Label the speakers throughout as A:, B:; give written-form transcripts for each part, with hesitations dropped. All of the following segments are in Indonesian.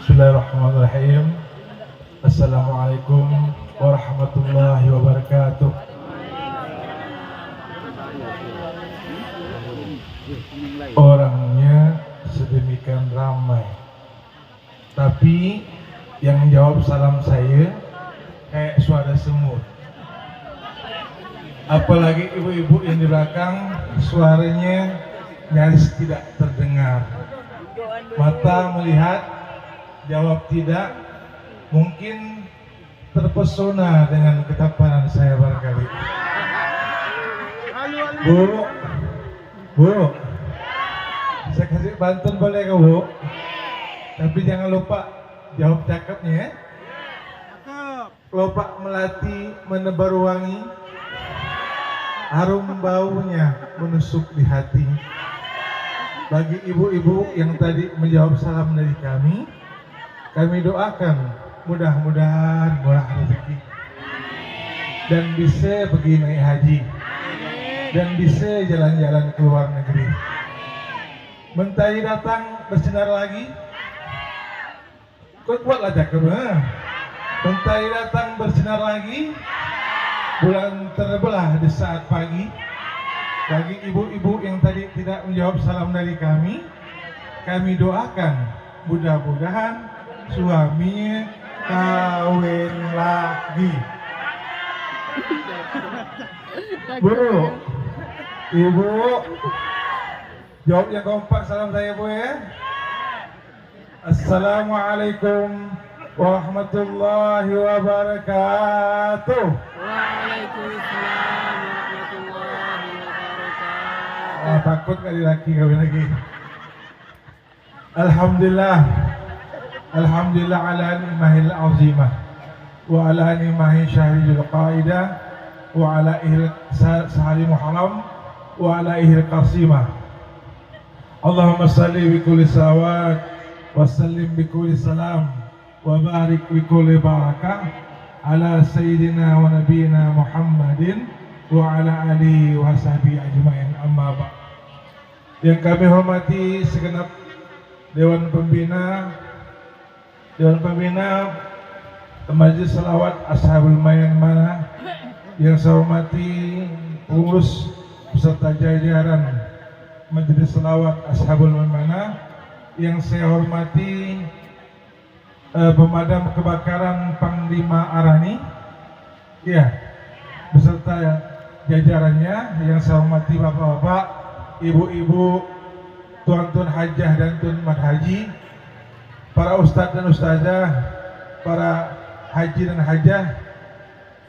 A: Bismillahirrahmanirrahim. Assalamualaikum warahmatullahi wabarakatuh. Orangnya sedemikian ramai, tapi yang jawab salam saya kayak suara semut. Apalagi ibu-ibu yang di belakang, suaranya nyaris tidak terdengar. Mata melihat, jawab tidak, mungkin terpesona dengan ketampanan saya barangkali. Bu, saya kasih bantuan boleh ke Bu? Tapi jangan lupa jawab cakepnya ya. Lupa melati menebar wangi, harum baunya menusuk di hati. Bagi ibu-ibu yang tadi menjawab salam dari kami doakan mudah-mudahan murah rezeki dan bisa pergi naik haji dan bisa jalan-jalan ke luar negeri. Mentari datang bersinar lagi, kuatlah cakep. Mentari datang bersinar lagi, bulan terbelah di saat pagi. Bagi ibu-ibu yang tadi tidak menjawab salam dari kami doakan mudah-mudahan suaminya kawin lagi. Bu, ibu, jawab yang kompak salam saya Bu ya. Assalamualaikum warahmatullahi wabarakatuh.
B: Waalaikumsalam warahmatullahi wabarakatuh.
A: Takut kali laki kawin lagi. Alhamdulillah ala ni'mahil azimah wa ala ni'mahi syahril qaidah wa ala ihil sahari muharram wa ala ihil qasimah. Allahumma salli bi kulli salawat wa sallim bi kulli salam wa barik bi kulli barakah ala sayyidina wa nabiyina Muhammadin wa ala alihi wa sahbihi ajma'in, amma ba'd. Yang kami hormati segenap Dewan Pembina Majelis Salawat Ashabul Maimanah, yang saya hormati pengurus beserta jajaran Majelis Salawat Ashabul Maimanah, yang saya hormati pemadam kebakaran Panglima Arani ya beserta jajarannya, yang saya hormati bapak-bapak, ibu-ibu, tuan-tuan hajah dan tuan mat haji, para ustadz dan ustazah, para haji dan hajah,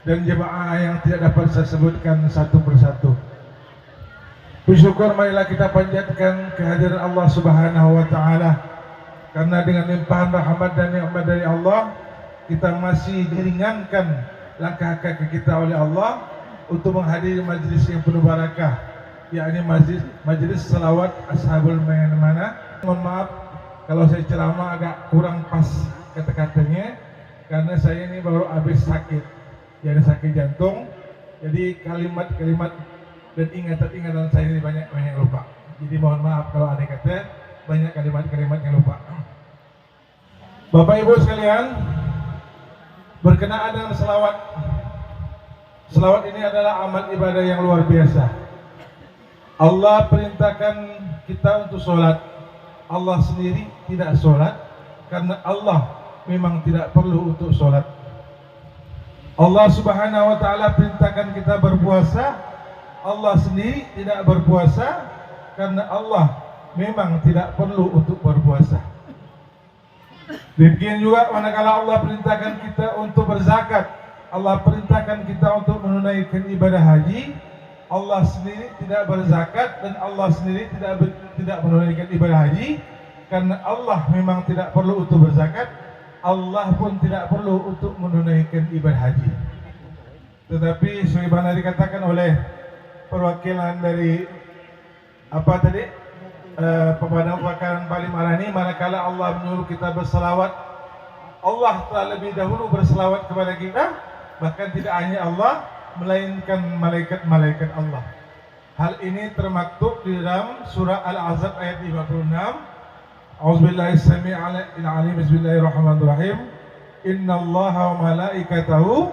A: dan jemaah yang tidak dapat saya sebutkan satu persatu. Bersyukur marilah kita panjatkan kehadiran Allah Subhanahu wa taala, karena dengan limpahan rahmat dan nikmat dari Allah kita masih diringankan langkah kaki kita oleh Allah untuk menghadiri majelis yang penuh barakah, yakni majelis salawat Ashabul Maimanah. Mohon maaf kalau saya ceramah agak kurang pas kata-katanya, karena saya ini baru habis sakit, jadi sakit jantung, jadi kalimat-kalimat dan ingatan-ingatan saya ini banyak lupa. Jadi mohon maaf kalau ada kata banyak kalimat-kalimat yang lupa. Bapak Ibu sekalian, berkenaan dengan selawat. Selawat ini adalah amal ibadah yang luar biasa. Allah perintahkan kita untuk sholat. Allah sendiri tidak sholat karena Allah memang tidak perlu untuk sholat. Allah Subhanahu wa taala perintahkan kita berpuasa. Allah sendiri tidak berpuasa karena Allah memang tidak perlu untuk berpuasa. Demikian juga manakala Allah perintahkan kita untuk berzakat, Allah perintahkan kita untuk menunaikan ibadah haji, Allah sendiri tidak berzakat dan Allah sendiri tidak menunaikan ibadah haji karena Allah memang tidak perlu untuk berzakat. Allah pun tidak perlu untuk menunaikan ibadah haji. Tetapi sebagaimana dikatakan oleh perwakilan dari pemadam kebakaran Panglima Arani, manakala Allah menyuruh kita berselawat, Allah telah lebih dahulu berselawat kepada kita. Bahkan tidak hanya Allah, melainkan malaikat-malaikat Allah. Hal ini termaktub di dalam surah Al-Ahzab ayat 56. A'udzubillahi as-sami'il 'alim. Bismillahirrahmanirrahim. Innallaha wa malaikatahu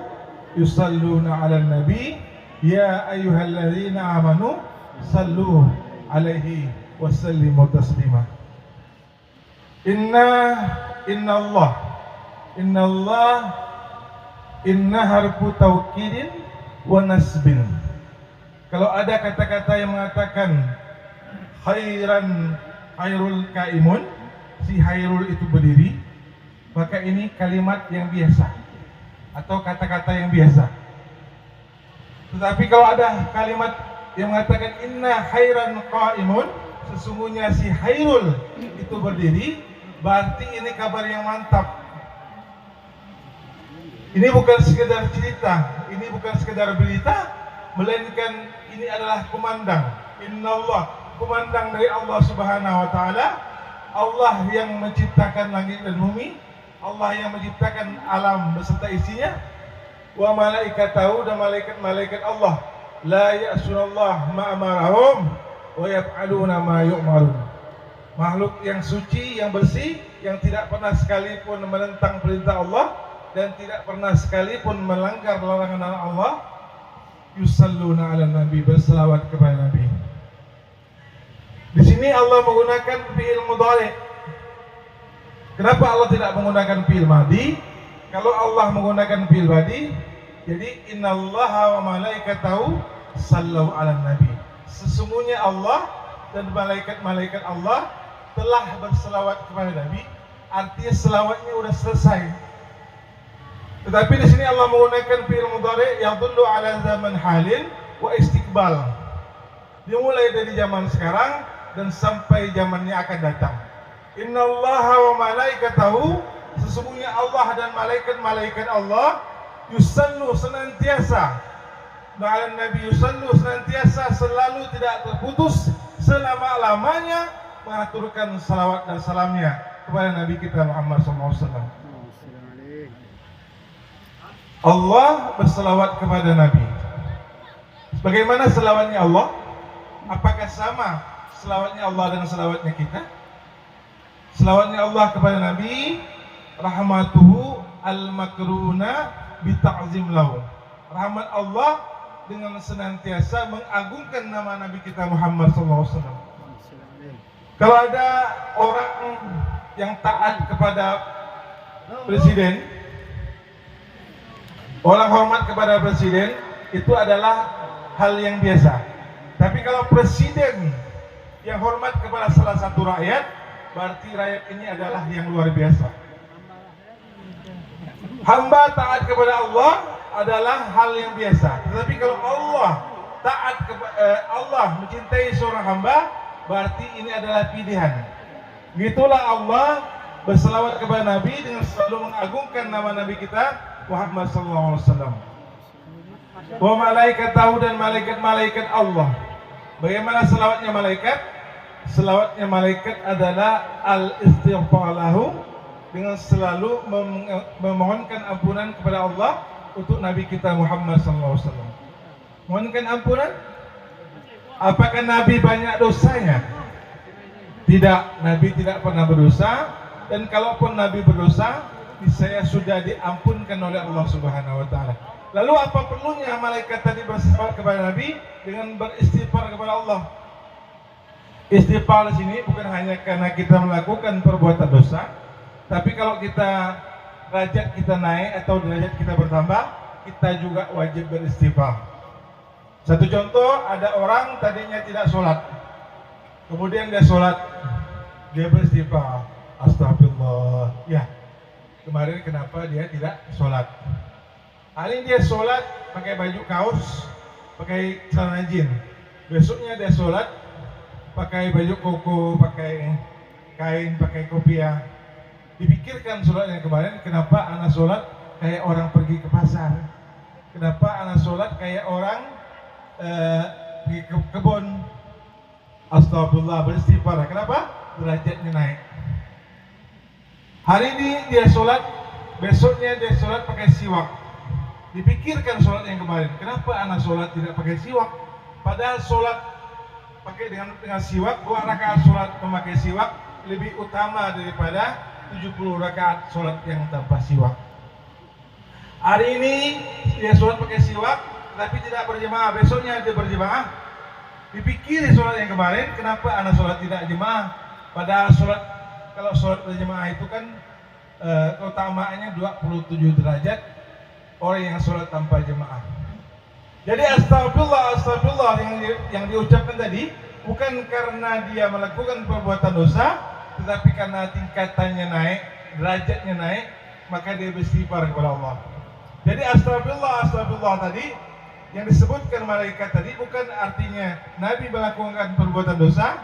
A: yusalluna 'alan nabi ya ayyuhalladzina amanu sallu 'alaihi wa sallimu taslima. Innallah inna harfu taukidin wa nasbin. Kalau ada kata-kata yang mengatakan khairul kaimun, si Hairul itu berdiri, maka ini kalimat yang biasa atau kata-kata yang biasa. Tetapi kalau ada kalimat yang mengatakan inna khairan qaimun, sesungguhnya si Hairul itu berdiri, berarti ini kabar yang mantap. Ini bukan sekedar cerita, ini bukan sekedar berita, melainkan ini adalah kumandang. Innallah, kumandang dari Allah Subhanahu wa taala, Allah yang menciptakan langit dan bumi, Allah yang menciptakan alam beserta isinya, wa malaikatahu, dan malaikat-malaikat Allah, la ya'sunallah ma amarahum wa yaf'aluna ma yu'marun. Makhluk yang suci, yang bersih, yang tidak pernah sekalipun menentang perintah Allah dan tidak pernah sekalipun melanggar larangan Allah, yusalluna 'alan nabi, berselawat kepada Nabi. Di sini Allah menggunakan fi'il mudhari'. Kenapa Allah tidak menggunakan fi'il madhi? Kalau Allah menggunakan fi'il madhi, jadi innallaha wa malaikatahu sallu 'alan nabi. Sesungguhnya Allah dan malaikat-malaikat Allah telah berselawat kepada Nabi. Artinya selawatnya sudah selesai. Tetapi di sini Allah menggunakan fi'il mudhari' yang yadullu 'ala zaman halin wa istiqbal. Dimulai dari zaman sekarang dan sampai zamannya akan datang. Innallaha wa malaikatahu, sesungguhnya Allah dan malaikat-malaikat Allah, yusallu, senantiasa, ma'alan nabi, yusallu, senantiasa, selalu tidak terputus, selama-lamanya mengaturkan salawat dan salamnya kepada Nabi kita Muhammad SAW. Allah berselawat kepada Nabi. Bagaimana selawatnya Allah? Apakah sama selawatnya Allah dengan selawatnya kita? Selawatnya Allah kepada Nabi, rahmatuhu al-makruna bita'zim lahu. Rahmat Allah dengan senantiasa mengagungkan nama Nabi kita Muhammad SAW. Kalau ada orang yang taat kepada presiden, orang hormat kepada presiden, itu adalah hal yang biasa. Tapi kalau presiden yang hormat kepada salah satu rakyat, berarti rakyat ini adalah yang luar biasa. Hamba taat kepada Allah adalah hal yang biasa. Tetapi kalau Allah taat Allah mencintai seorang hamba, berarti ini adalah pilihan. Gitulah Allah berselawat kepada Nabi dengan selalu mengagungkan nama Nabi kita Muhammad SAW. Wa malaikatahu, dan malaikat-malaikat Allah. Bagaimana selawatnya malaikat? Selawatnya malaikat adalah al-istighfar lahu, dengan selalu memohonkan ampunan kepada Allah untuk Nabi kita Muhammad SAW. Mohonkan ampunan. Apakah Nabi banyak dosanya? Tidak, Nabi tidak pernah berdosa, dan kalaupun Nabi berdosa, saya sudah diampunkan oleh Allah Subhanahu wa taala. Lalu apa perlunya malaikat tadi berselawat kepada Nabi dengan beristighfar kepada Allah? Istighfar di sini bukan hanya karena kita melakukan perbuatan dosa, tapi kalau kita derajat kita naik atau derajat kita bertambah, kita juga wajib beristighfar. Satu contoh, ada orang tadinya tidak sholat, kemudian dia sholat, dia beristighfar, astagfirullah. Ya, kemarin kenapa dia tidak sholat? Hari ini dia sholat pakai baju kaos, pakai celana jin. Besoknya dia sholat pakai baju koko, pakai kain, pakai kopiah. Dipikirkan sholatnya kemarin, kenapa anak sholat kayak orang pergi ke pasar? Kenapa anak sholat kayak orang pergi ke kebun? Astagfirullah, beristighfar. Kenapa? Derajatnya naik. Hari ini dia sholat, besoknya dia sholat pakai siwak. Dipikirkan sholat yang kemarin, kenapa anak sholat tidak pakai siwak? Padahal sholat pakai dengan siwak, 2 rakaat sholat memakai siwak lebih utama daripada 70 rakaat sholat yang tanpa siwak. Hari ini dia sholat pakai siwak, tapi tidak berjemaah. Besoknya dia berjemaah. Dipikiri sholat yang kemarin, kenapa anak sholat tidak jemaah? Padahal kalau sholat berjemaah itu kan keutamaannya 27 derajat orang yang sholat tanpa jemaah. Jadi astagfirullah yang diucapkan tadi bukan karena dia melakukan perbuatan dosa, tetapi karena tingkatannya naik, derajatnya naik, maka dia beristighfar kepada Allah. Jadi astagfirullah tadi yang disebutkan malaikat tadi bukan artinya Nabi melakukan perbuatan dosa,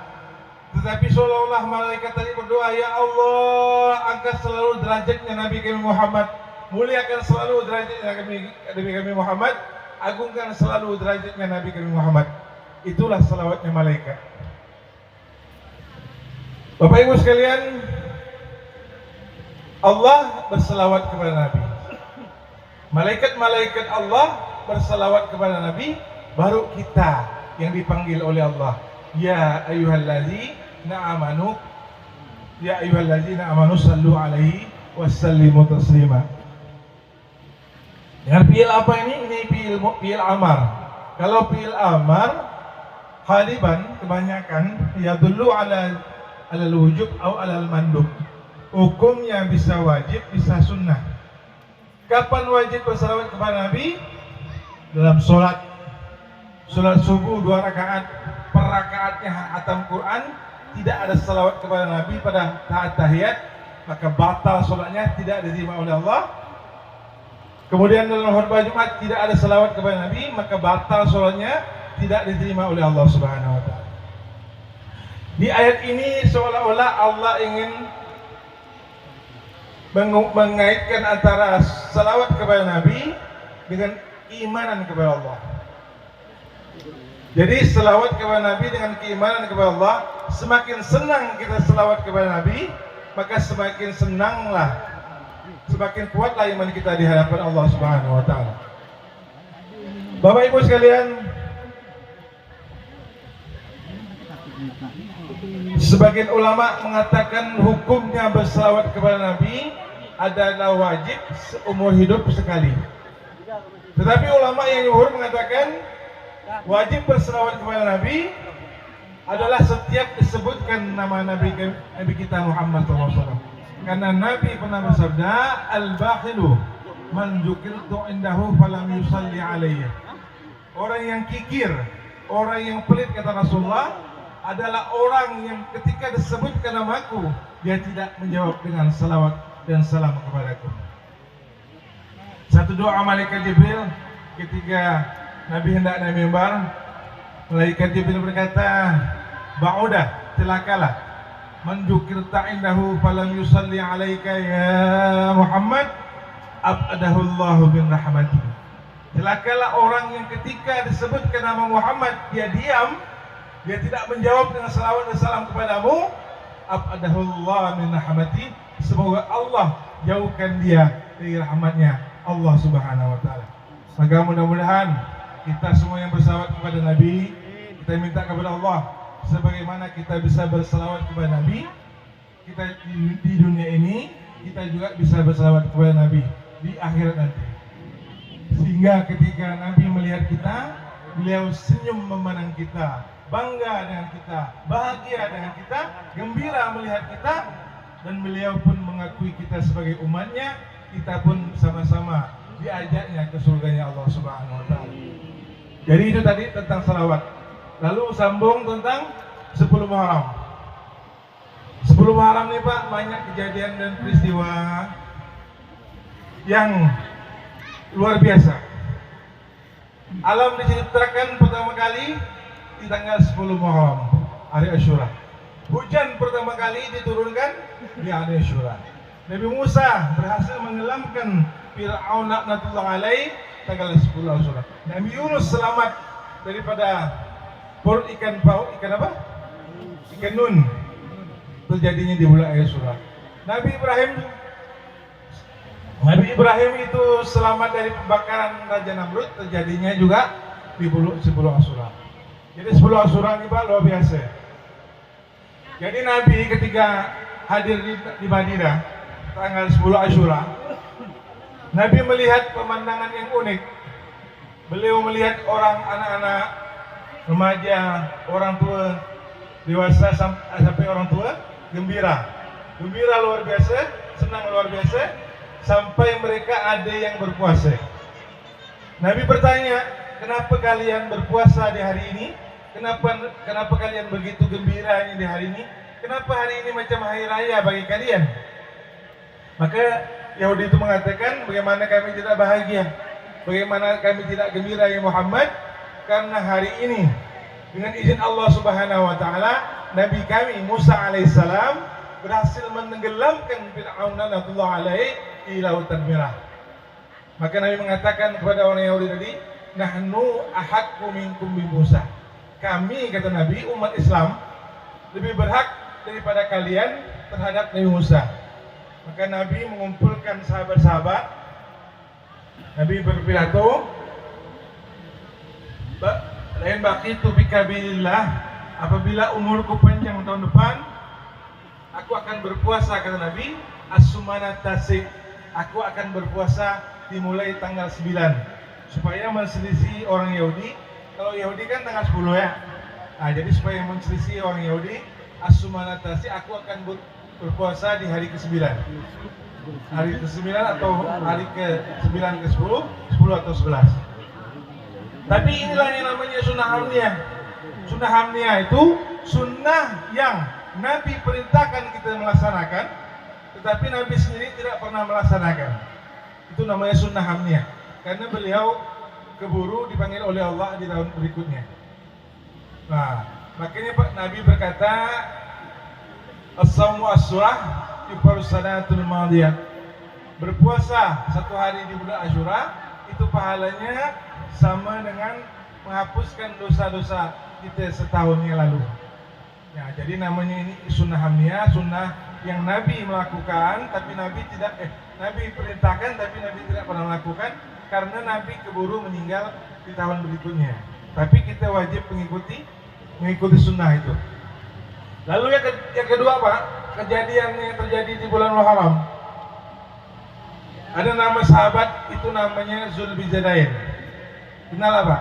A: tetapi seolah-olah malaikat tadi berdoa, ya Allah, angkat selalu derajatnya Nabi kami Muhammad, muliakan selalu derajatnya Nabi kami Muhammad, agungkan selalu derajatnya Nabi kami Muhammad. Itulah salawatnya malaikat. Bapak Ibu sekalian, Allah berselawat kepada Nabi. Malaikat-malaikat Allah berselawat kepada Nabi, baru kita yang dipanggil oleh Allah. Ya ayyuhalladzina amanu, ya ayyuhalladzina amanu sallu alaihi wassallimu taslima. Dengan fi'il apa ini? Ini fi'il amar. Kalau fi'il amar haliban kebanyakan ya dulu ala wujub atau ala mandub. Hukumnya bisa wajib, bisa sunnah. Kapan wajib bersalawat kepada Nabi? Dalam sholat subuh 2 rakaat, per rakaatnya hatam Quran, tidak ada salawat kepada Nabi pada saat tahiyat, maka batal sholatnya, tidak diterima oleh Allah. Kemudian dalam khutbah Jumat tidak ada salawat kepada Nabi, maka batal sholatnya, tidak diterima oleh Allah Subhanahu wa Ta'ala. Di ayat ini seolah-olah Allah ingin mengaitkan antara salawat kepada Nabi dengan keimanan kepada Allah. Jadi salawat kepada Nabi dengan keimanan kepada Allah, semakin senang kita salawat kepada Nabi, maka semakin senanglah, semakin kuatlah iman kita di hadapan Allah Subhanahu wa Ta'ala. Bapak Ibu sekalian, sebagian ulama mengatakan hukumnya bersalawat kepada Nabi adalah wajib seumur hidup sekali. Tetapi ulama yang jumhur mengatakan wajib bersalawat kepada Nabi adalah setiap disebutkan nama Nabi kita Muhammad SAW. Karena Nabi pernah bersabda, al-bakhilu man dzukirtu indahu falam yusalli alayya. Orang yang kikir, orang yang pelit, kata Rasulullah, adalah orang yang ketika disebutkan namaku, dia tidak menjawab dengan salawat dan salam kepadaku. Satu doa malaikat Jibril ketika Nabi hendak naik mimbar, malaikat Jibril berkata, ba'udah, celakalah, man dzukirta indahu falam yusalli alaika ya Muhammad, abadahu Allahu bin rahmatihi. Celakalah orang yang ketika disebutkan nama Muhammad dia diam, dia tidak menjawab dengan salawat dan salam kepadamu, abadahu Allah min rahmatihi. Semoga Allah jauhkan dia dari rahmatnya Allah Subhanahu wa Ta'ala. Maka mudah-mudahan kita semua yang bersalawat kepada Nabi, kita minta kepada Allah sebagaimana kita bisa bersalawat kepada Nabi, kita di dunia ini kita juga bisa bersalawat kepada Nabi di akhirat nanti. Sehingga ketika Nabi melihat kita, beliau senyum memandang kita, bangga dengan kita, bahagia dengan kita, gembira melihat kita, dan beliau pun mengakui kita sebagai umatnya. Kita pun sama-sama diajaknya ke surganya Allah Subhanahu wa Ta'ala. Jadi itu tadi tentang salawat. Lalu sambung tentang 10 Muharram. 10 Muharram nih Pak, banyak kejadian dan peristiwa yang luar biasa. Alam diciptakan pertama kali di tanggal 10 Muharram, hari Asyura. Hujan pertama kali diturunkan di hari Asyura. Nabi Musa berhasil mengelamkan Fir'aun laknatullah alaih tanggal 10 Asyura. Nabi Yunus selamat daripada perut ikan paus, ikan apa? Ikan nun. Terjadinya di bulan Asyura. Nabi Ibrahim itu selamat dari pembakaran Raja Namrud, terjadinya juga di 10 Asyura. Jadi 10 Asyura ini Pak luar biasa. Jadi Nabi ketika hadir di Madinah tanggal 10 Asyura, Nabi melihat pemandangan yang unik. Beliau melihat orang anak-anak, remaja, orang tua, dewasa sampai orang tua gembira. Gembira luar biasa, senang luar biasa, sampai mereka ada yang berpuasa. Nabi bertanya, kenapa kalian berpuasa di hari ini? Kenapa kalian begitu gembiranya di hari ini? Kenapa hari ini macam hari raya bagi kalian? Maka Yahudi itu mengatakan, bagaimana kami tidak bahagia? Bagaimana kami tidak gembira ya Muhammad? Karena hari ini dengan izin Allah Subhanahu wa taala, Nabi kami Musa alaihissalam berhasil menenggelamkan Fir'aun laknatullah alaihi di Lautan Merah. Maka Nabi mengatakan kepada orang Yahudi tadi, nahnu ahaqqu minkum bi Musa. Kami, kata Nabi, umat Islam lebih berhak daripada kalian terhadap Nabi Musa. Maka Nabi mengumpulkan sahabat-sahabat. Nabi berpidato, lain baqitu bikabilillah, apabila umurku panjang tahun depan, aku akan berpuasa, kata Nabi, as-sumanat tasik, aku akan berpuasa dimulai tanggal 9, supaya menselisih orang Yahudi. Kalau Yahudi kan tanggal 10 ya. Nah, jadi supaya menselisih orang Yahudi, as-sumanat tasik, aku akan berpuasa di hari ke-9. Hari ke-9 atau hari ke-9 ke-10, 10 atau 11. Tapi inilah yang namanya sunnah hamniyah. Sunnah hamniyah itu sunnah yang Nabi perintahkan kita melaksanakan, tetapi Nabi sendiri tidak pernah melaksanakan. Itu namanya sunnah hamniyah. Karena beliau keburu dipanggil oleh Allah di tahun berikutnya. Nah, makanya Pak Nabi berkata, as-sawmu as-surah yufaru sanatul madiyah. Berpuasa satu hari di bulan Asyura itu pahalanya sama dengan menghapuskan dosa-dosa kita setahun yang lalu. Ya, jadi namanya ini sunnah hamniyah, sunnah yang Nabi melakukan, tapi Nabi perintahkan, tapi Nabi tidak pernah melakukan karena Nabi keburu meninggal di tahun berikutnya. Tapi kita wajib mengikuti sunnah itu. Lalu yang kedua Pak, kejadian yang terjadi di bulan Muharram. Ada nama sahabat itu namanya Zulbijadain. Kenal apa?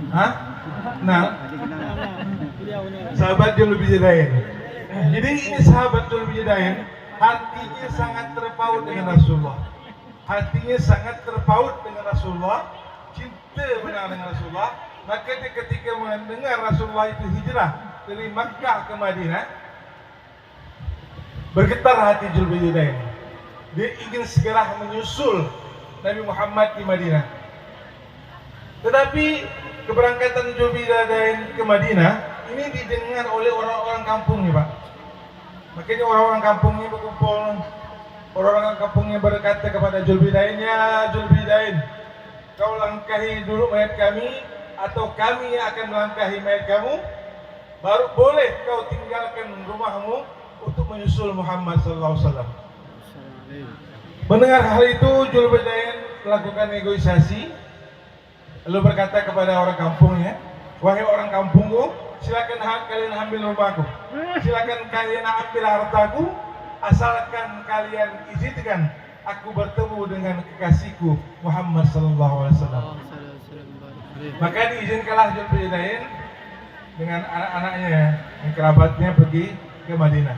A: Hah? Kenal? Sahabat Zulbijadain. Jadi ini sahabat Zulbijadain, hatinya sangat terpaut dengan Rasulullah. Hatinya sangat terpaut dengan Rasulullah, cinta benar dengan Rasulullah. Maka dia ketika mendengar Rasulullah itu hijrah dari Makkah ke Madinah, bergetar hati Zulbijadain. Dia ingin segera menyusul Nabi Muhammad di Madinah. Tetapi keberangkatan Zulbijadain ke Madinah ini didengar oleh orang-orang kampungnya, Pak. Makanya orang-orang kampungnya berkumpul. Orang-orang kampungnya berkata kepada Zulbijadain, ya Zulbijadain, kau langkahi dulu mayat kami, atau kami yang akan melangkahi mayat kamu, baru boleh kau tinggalkan rumahmu untuk menyusul Muhammad SAW. Mendengar hal itu, Zulbijadain melakukan negosiasi, lalu berkata kepada orang kampungnya, wahai orang kampungku, silakan kalian ambil rumahku, silakan kalian ambil hartaku, asalkan kalian izinkan aku bertemu dengan kekasihku Muhammad SAW. Maka diizinkanlah Zulbijadain dengan anak-anaknya dan kerabatnya pergi ke Madinah.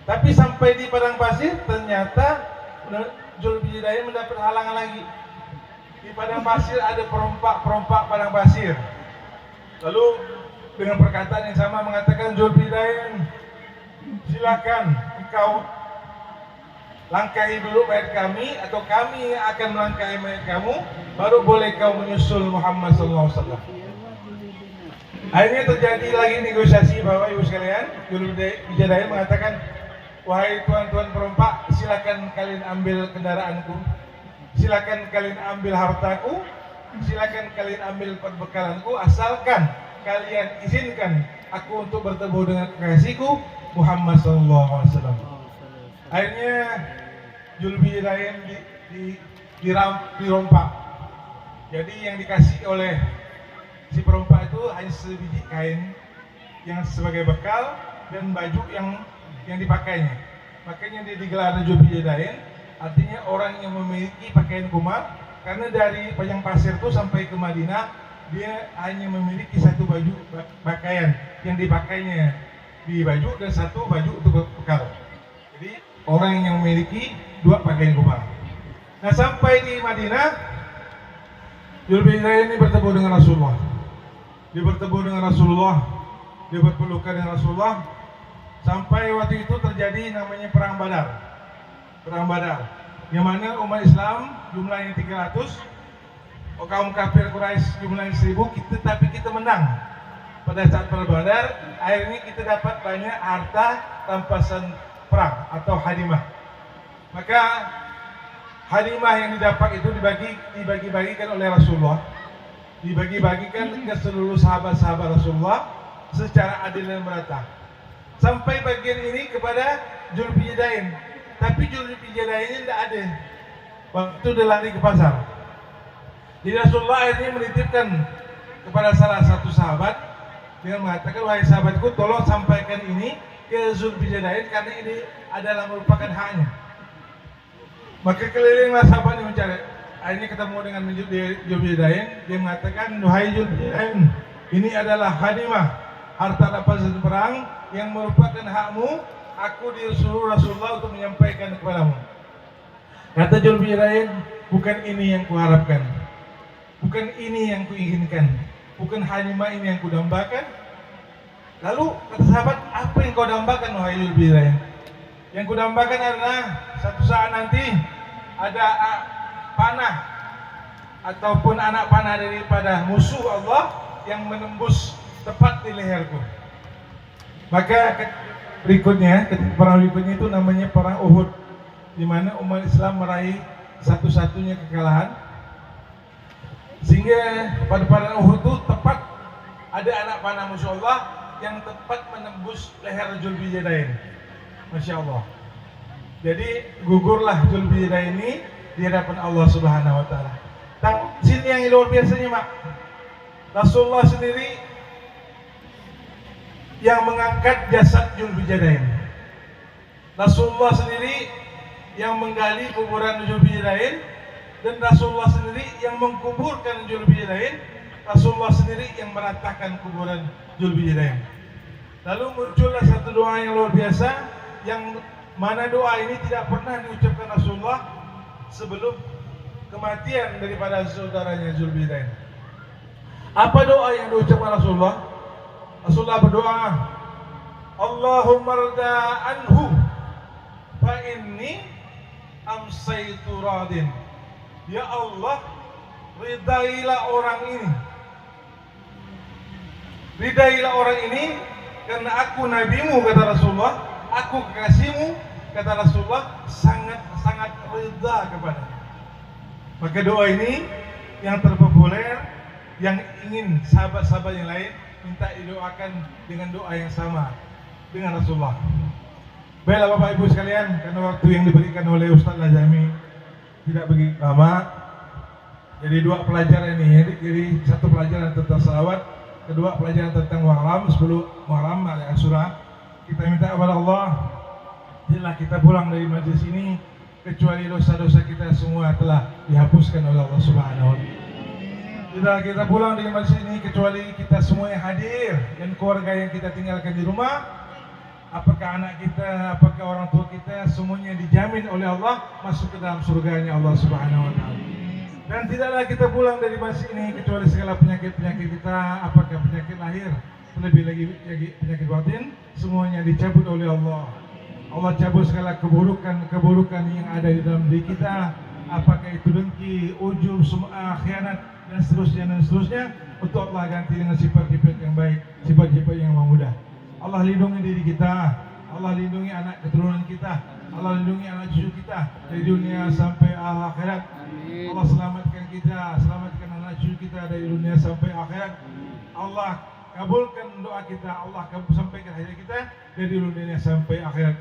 A: Tapi sampai di padang pasir, ternyata Zulbijadain mendapat halangan lagi. Di padang pasir ada perompak padang pasir. Lalu dengan perkataan yang sama mengatakan, Zulbijadain, silakan engkau langkahi dulu mayat kami, atau kami akan melangkahi mayat kamu, baru boleh kau menyusul Muhammad SAW. Akhirnya terjadi lagi negosiasi, Bapak Ibu sekalian. Zulbijadain mengatakan, wahai tuan-tuan perompak, silakan kalian ambil kendaraanku, silakan kalian ambil hartaku, silakan kalian ambil perbekalanku, asalkan kalian izinkan aku untuk bertemu dengan kekasihku Muhammad SAW. Akhirnya Zulbijadain dirompak. Jadi yang dikasih oleh si perompak itu hanya sebiji kain yang sebagai bekal, dan baju yang dipakainya. Makanya dia digelar Zulhijjain, artinya orang yang memiliki pakaian kumar, karena dari Padang Pasir itu sampai ke Madinah dia hanya memiliki satu baju pakaian yang dipakainya di baju dan satu baju untuk bekal. Jadi orang yang memiliki dua pakaian kumar. Nah, sampai di Madinah, Zulhijjain ini bertemu dengan Rasulullah. Dia bertemu dengan Rasulullah, dia berpelukan dengan Rasulullah, sampai waktu itu terjadi namanya Perang Badar. Perang Badar, yang mana umat Islam jumlahnya 300, kaum kafir Quraisy jumlahnya 1000, tapi kita menang. Pada saat Perang Badar, akhirnya kita dapat banyak harta rampasan perang atau hadimah. Maka hadimah yang didapat itu dibagi-bagikan oleh Rasulullah, dibagi-bagikan ke seluruh sahabat-sahabat Rasulullah secara adil dan merata. Sampai bagian ini kepada Zulhijjain, tapi Zulhijjain ini tidak ada. Waktu dia lari ke pasar. Jadi Rasulullah akhirnya menitipkan kepada salah satu sahabat dengan mengatakan, wahai sahabatku, tolong sampaikan ini ke Zulhijjain karena ini adalah merupakan haknya. Maka kelilinglah sahabat yang mencari. Akhirnya ketemu dengan Zulhijjain. Dia mengatakan, wahai Zulhijjain, ini adalah hadimah, harta rampasan perang yang merupakan hakmu. Aku disuruh Rasulullah untuk menyampaikan kepadamu. Kata Zulhijjain, bukan ini yang kuharapkan, bukan ini yang kuinginkan, bukan hadimah ini yang kudambakan. Lalu kata sahabat, apa yang kau dambakan wahai Zulhijjain? Yang kudambakan adalah satu saat nanti ada panah ataupun anak panah daripada musuh Allah yang menembus tepat di leherku. Maka berikutnya, perang berikutnya itu namanya perang Uhud, di mana umat Islam meraih satu-satunya kekalahan. Sehingga pada perang Uhud itu tepat ada anak panah musuh Allah yang tepat menembus leher Zulhijjain. Masya Allah. Jadi gugurlah Zulhijjain ini di hadapan Allah Subhanahu Wa Taala. Sini yang luar biasanya, Mak. Rasulullah sendiri yang mengangkat jasad Zulhijjain. Rasulullah sendiri yang menggali kuburan Zulhijjain, dan Rasulullah sendiri yang mengkuburkan Zulhijjain. Rasulullah sendiri yang meratakan kuburan Zulhijjain. Lalu muncullah satu doa yang luar biasa, yang mana doa ini tidak pernah diucapkan Rasulullah sebelum kematian daripada saudaranya Zulhijjain. Apa doa yang diucapkan Rasulullah? Rasulullah berdoa, Allahumma rda anhu fa inni amsaitu radin. Ya Allah, ridailah orang ini. Ridailah orang ini karena aku nabimu, kata Rasulullah, aku kekasihmu, kata Rasulullah, sangat-sangat ridha kepada. Maka doa ini yang terpopuler, yang ingin sahabat-sahabat yang lain minta didoakan dengan doa yang sama dengan Rasulullah. Baiklah Bapak Ibu sekalian, karena waktu yang diberikan oleh Ustaz Lazami tidak begitu lama, jadi dua pelajaran ini, jadi satu pelajaran tentang salawat, kedua pelajaran tentang Muharram, 10 Muharram alias Asyura. Kita minta kepada Allah, bila kita pulang dari majlis ini, kecuali dosa-dosa kita semua telah dihapuskan oleh Allah Subhanahu Wa Taala. Bila kita pulang dari majlis ini, kecuali kita semua yang hadir dan keluarga yang kita tinggalkan di rumah, apakah anak kita, apakah orang tua kita, semuanya dijamin oleh Allah masuk ke dalam surganya Allah Subhanahu Wa Taala. Dan tidaklah kita pulang dari majlis ini kecuali segala penyakit-penyakit kita, apakah penyakit lahir, lebih lagi penyakit batin, semuanya dicabut oleh Allah. Allah cabut segala keburukan yang ada di dalam diri kita, apakah itu dengki, ujub, sum'ah, khianat, dan seterusnya, untuk Allah ganti dengan sifat-sifat yang baik, sifat-sifat yang mudah. Allah lindungi diri kita, Allah lindungi anak keturunan kita, Allah lindungi anak cucu kita dari dunia sampai akhirat. Allah selamatkan kita, selamatkan anak cucu kita dari dunia sampai akhirat. Allah kabulkan doa kita, Allah sampaikan hajat kita dari dunia sampai akhirat.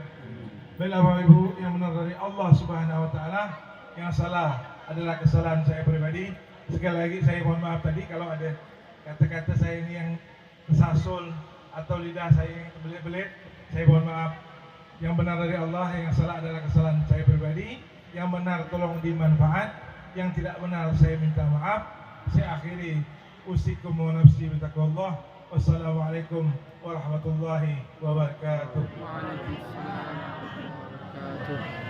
A: Baiklah Bapak Ibu yang benar dari Allah Subhanahu Wa Taala, yang salah adalah kesalahan saya pribadi. Sekali lagi saya mohon maaf tadi kalau ada kata-kata saya ini yang tersasul atau lidah saya yang terbelit-belit. Saya mohon maaf. Yang benar dari Allah, yang salah adalah kesalahan saya pribadi. Yang benar tolong dimanfaat, yang tidak benar saya minta maaf. Saya akhiri usikum wa nafsi bitaqwallah. Wassalamualaikum warahmatullahi wabarakatuh.
B: Waalaikumsalam warahmatullahi wabarakatuh.